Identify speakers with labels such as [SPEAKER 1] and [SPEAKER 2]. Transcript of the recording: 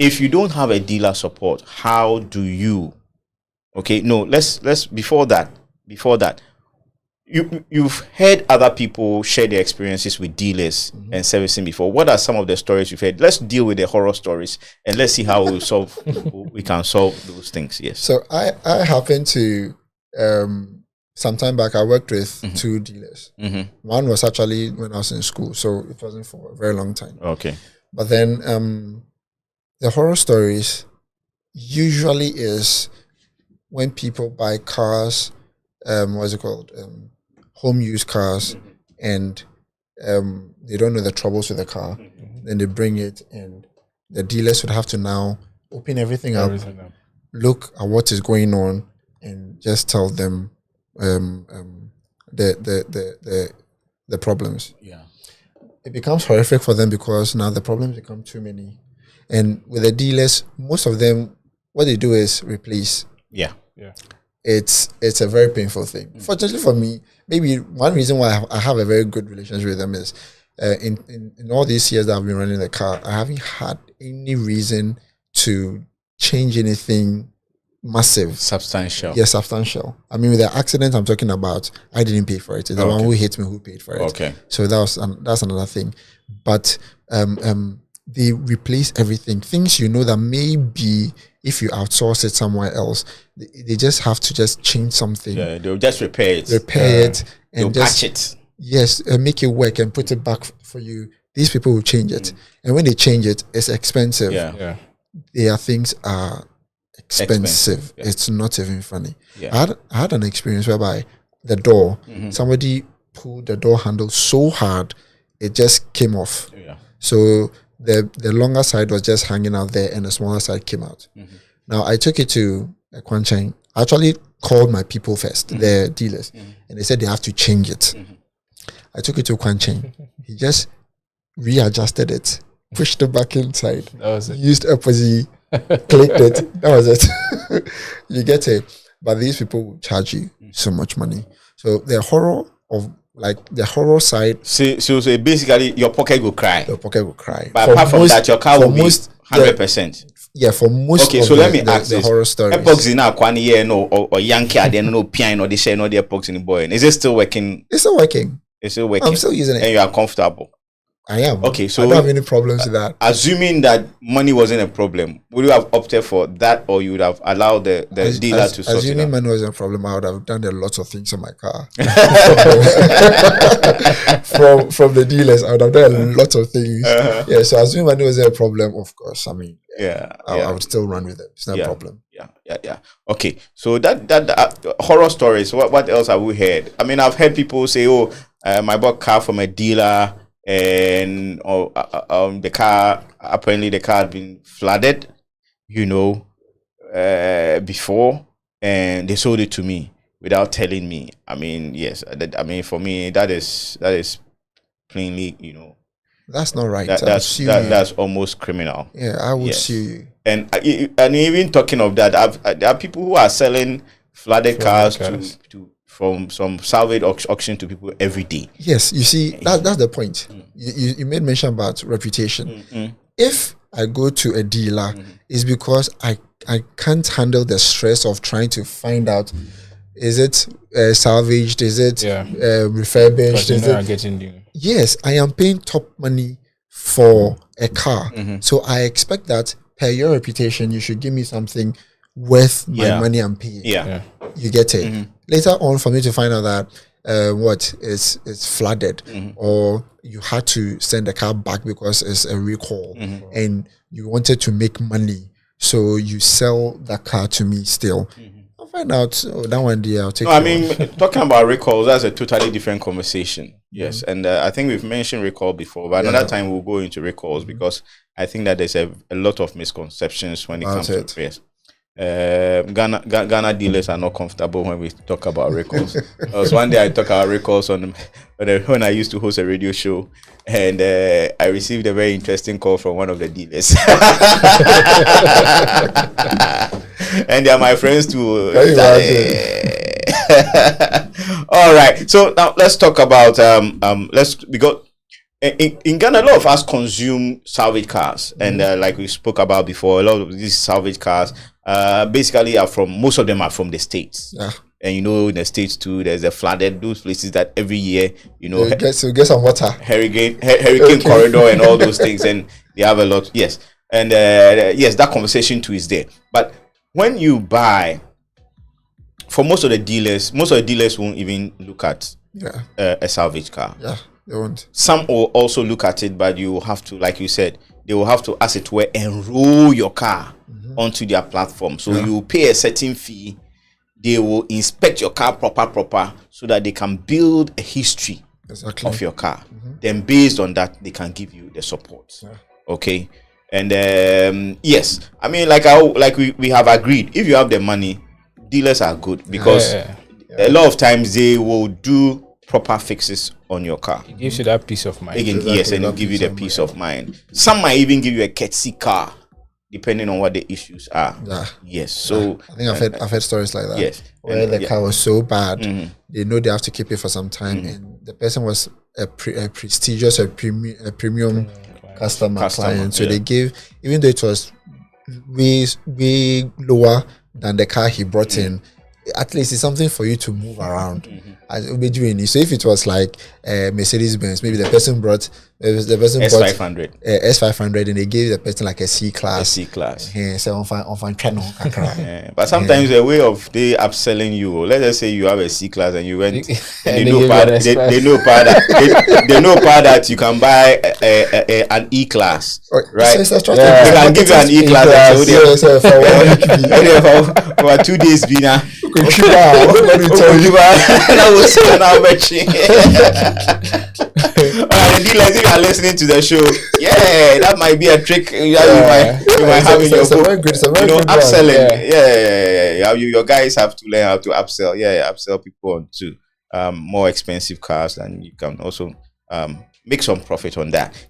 [SPEAKER 1] if you don't have a dealer support, how do you? Okay, no, let's before that, you've heard other people share their experiences with dealers and servicing before. What are some of the stories you've heard? Let's deal with the horror stories and let's see how we can solve those things. Yes.
[SPEAKER 2] So I happened to some time back I worked with two dealers. One was actually when I was in school, so it wasn't for a very long time.
[SPEAKER 1] Okay.
[SPEAKER 2] But then the horror stories usually is when people buy cars, what's it called? Home use cars, and they don't know the troubles with the car. Then they bring it, and the dealers would have to now open everything up, look at what is going on, and just tell them the problems.
[SPEAKER 1] Yeah.
[SPEAKER 2] It becomes horrific for them because now the problems become too many. And with the dealers, most of them, what they do is replace.
[SPEAKER 1] Yeah.
[SPEAKER 2] It's a very painful thing. Fortunately for me, maybe one reason why I have a very good relationship with them is in all these years that I've been running the car, I haven't had any reason to change anything massive.
[SPEAKER 1] Substantial.
[SPEAKER 2] Yeah, substantial. I mean, with the accident I'm talking about, I didn't pay for it. It's the one who hit me who paid for it.
[SPEAKER 1] Okay.
[SPEAKER 2] So that's another thing. But they replace everything. Things that maybe if you outsource it somewhere else, they just have to just change something.
[SPEAKER 1] Yeah, they'll just repair it.
[SPEAKER 2] And
[SPEAKER 1] just patch it.
[SPEAKER 2] Yes, make it work and put it back for you. These people will change it. And when they change it, it's expensive.
[SPEAKER 1] Yeah.
[SPEAKER 2] Their things are expensive. Yeah. It's not even funny. Yeah. I had an experience whereby the door, somebody pulled the door handle so hard, it just came off.
[SPEAKER 1] Yeah.
[SPEAKER 2] So the longer side was just hanging out there and the smaller side came out. Now I took it to a Kwanchain. I actually called my people first, the dealers, and they said they have to change it. I took it to Kwanchain. He just readjusted it, pushed it back inside, used opposite, clicked it. That was it. You get it. But these people will charge you so much money. So the horror side.
[SPEAKER 1] So basically, your pocket will cry.
[SPEAKER 2] Your pocket will cry.
[SPEAKER 1] But apart from that, your car will be 100%.
[SPEAKER 2] Yeah, for most.
[SPEAKER 1] Okay, so let me ask
[SPEAKER 2] the
[SPEAKER 1] this:
[SPEAKER 2] horror stories.
[SPEAKER 1] Epoxy in our year, or Yankee, I don't know, piano, they share no the epoxy in the boy. Is it still working?
[SPEAKER 2] It's still working.
[SPEAKER 1] It's still working.
[SPEAKER 2] I'm still using it,
[SPEAKER 1] and you are comfortable.
[SPEAKER 2] I am.
[SPEAKER 1] Okay, so
[SPEAKER 2] I don't have any problems with that.
[SPEAKER 1] Assuming that money wasn't a problem, would you have opted for that, or you would have allowed the dealer to sort it out?
[SPEAKER 2] Assuming money wasn't a problem, I would have done a lot of things on my car. from the dealers, I would have done a lot of things. Yeah, so assuming money wasn't a problem, of course, I mean, I would still run with it. It's not a problem.
[SPEAKER 1] Yeah. Okay, so that horror stories. What else have we heard? I mean, I've heard people say, "Oh, I bought a car from a dealer." And the car had been flooded, before, and they sold it to me without telling me. I mean, yes, for me that is plainly,
[SPEAKER 2] that's not right.
[SPEAKER 1] That's almost criminal.
[SPEAKER 2] Yeah, I would sue you.
[SPEAKER 1] And even talking of that, there are people who are selling flooded cars to from some salvage auction to people every day.
[SPEAKER 2] Yes, you see, that's the point. You made mention about reputation. If I go to a dealer, it's because I can't handle the stress of trying to find out, is it salvaged, is it refurbished, is it... Yes, I am paying top money for a car. So I expect that per your reputation, you should give me something worth my money I'm paying. You get it. Later on, for me to find out that it's flooded, or you had to send the car back because it's a recall, and you wanted to make money, so you sell that car to me still. I'll find out that one day I'll take.
[SPEAKER 1] Talking about recalls, that's a totally different conversation. Yes, and I think we've mentioned recall before, but another time we'll go into recalls because I think that there's a lot of misconceptions when it comes to yes. Ghana dealers are not comfortable when we talk about recalls. One day I talked about recalls when I used to host a radio show, and I received a very interesting call from one of the dealers. And they are my friends too. All right, so now let's talk about in Ghana, a lot of us consume salvage cars, and like we spoke about before, a lot of these salvage cars basically are from, most of them are from the States.
[SPEAKER 2] Yeah.
[SPEAKER 1] And in the States too, there's a flooded, those places that every year,
[SPEAKER 2] get some water,
[SPEAKER 1] hurricane corridor and all those things, and they have a lot. Yes, and yes, that conversation too is there. But when you buy, for most of the dealers won't even look at a salvage car.
[SPEAKER 2] Yeah. They won't.
[SPEAKER 1] Some will also look at it, but you will have to, like you said, they will have to, as it were, enroll your car onto their platform. So you pay a certain fee. They will inspect your car proper, so that they can build a history of your car. Then based on that, they can give you the support. Yeah. Okay. And yes, I mean, like we have agreed, if you have the money, dealers are good, because a lot of times they will do proper fixes on your car.
[SPEAKER 3] It gives you that peace of mind.
[SPEAKER 1] Yes, and it'll give you the peace of mind. Some might even give you a courtesy car, depending on what the issues are.
[SPEAKER 2] Yeah.
[SPEAKER 1] Yes. So
[SPEAKER 2] I think I've heard stories like that.
[SPEAKER 1] Yes.
[SPEAKER 2] Where the car was so bad, they know they have to keep it for some time, and the person was a prestigious or premium customer client. So they gave, even though it was way lower than the car he brought in, at least it's something for you to move around. So if it was like Mercedes Benz, maybe the person brought
[SPEAKER 1] S500,
[SPEAKER 2] S500, and they gave the person like a C class.
[SPEAKER 1] So but sometimes a way of they upselling you. Let's just say you have a C class and you went, and they know that you can buy an E class, right? They can give you an E class. For 2 days, Bina. The dealers, if you are listening to the show, that might be a trick you might have in your book. Upselling. Your guys have to learn how to upsell. Upsell people onto more expensive cars, and you can also make some profit on that.